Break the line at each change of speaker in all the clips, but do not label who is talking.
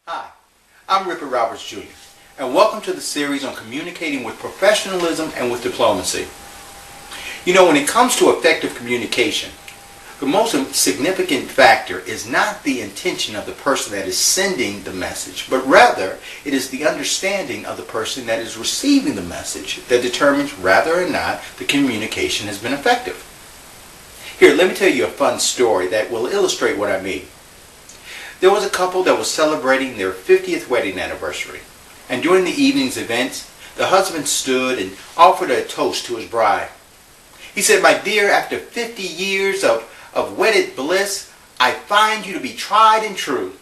Hi, I'm Rippert Roberts Jr. and welcome to the series on communicating with professionalism and with diplomacy. You know, when it comes to effective communication, the most significant factor is not the intention of the person that is sending the message, but rather it is the understanding of the person that is receiving the message that determines whether or not the communication has been effective. Here, let me tell you a fun story that will illustrate what I mean. There was a couple that was celebrating their 50th wedding anniversary, and during the evening's events, the husband stood and offered a toast to his bride. He said, "My dear, after 50 years of wedded bliss, I find you to be tried and true."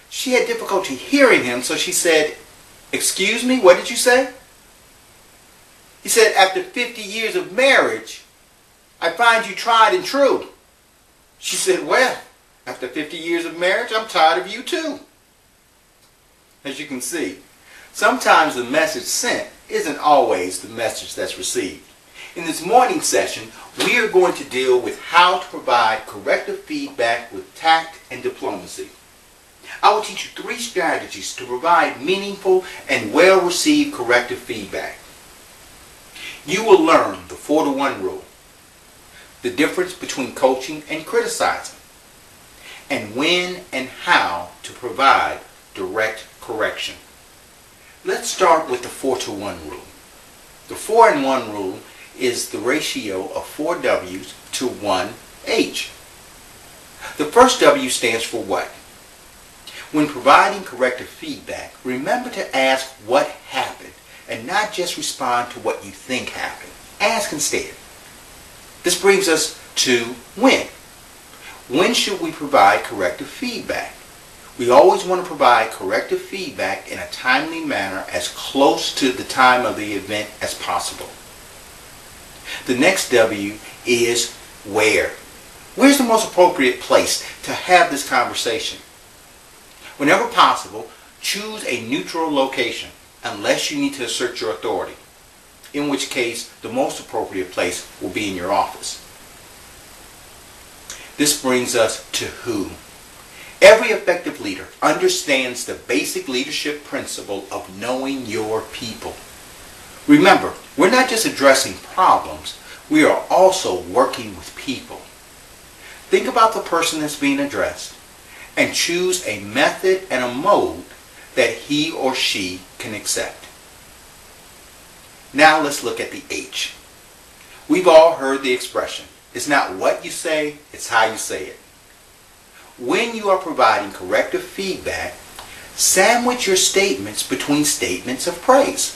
She had difficulty hearing him, so she said, "Excuse me, what did you say?" He said, "After 50 years of marriage, I find you tried and true." She said, "Well, after 50 years of marriage, I'm tired of you too." As you can see, sometimes the message sent isn't always the message that's received. In this morning session, we are going to deal with how to provide corrective feedback with tact and diplomacy. I will teach you 3 strategies to provide meaningful and well-received corrective feedback. You will learn the 4-to-1 rule, the difference between coaching and criticizing, and when and how to provide direct correction. Let's start with the 4-to-1 rule. The 4-in-1 rule is the ratio of 4 W's to 1 H. The first W stands for what? When providing corrective feedback, remember to ask what happened and not just respond to what you think happened. Ask instead. This brings us to when. When should we provide corrective feedback? We always want to provide corrective feedback in a timely manner as close to the time of the event as possible. The next W is where. Where's the most appropriate place to have this conversation? Whenever possible, choose a neutral location unless you need to assert your authority, in which case the most appropriate place will be in your office. This brings us to who. Every effective leader understands the basic leadership principle of knowing your people. Remember, we're not just addressing problems, we are also working with people. Think about the person that's being addressed and choose a method and a mode that he or she can accept. Now let's look at the H. We've all heard the expression, it's not what you say, it's how you say it. When you are providing corrective feedback, sandwich your statements between statements of praise.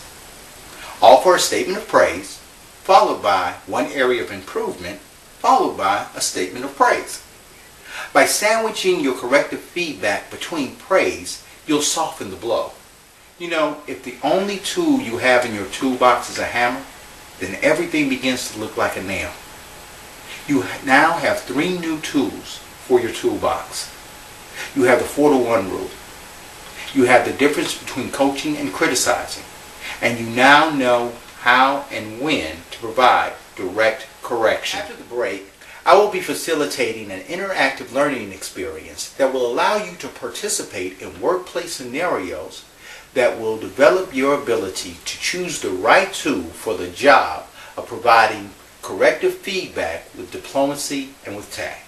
Offer a statement of praise, followed by one area of improvement, followed by a statement of praise. By sandwiching your corrective feedback between praise, you'll soften the blow. You know, if the only tool you have in your toolbox is a hammer, then everything begins to look like a nail. You now have 3 new tools for your toolbox. You have the 4-to-1 rule. You have the difference between coaching and criticizing. And you now know how and when to provide direct correction. After the break, I will be facilitating an interactive learning experience that will allow you to participate in workplace scenarios that will develop your ability to choose the right tool for the job of providing corrective feedback with diplomacy and with tact.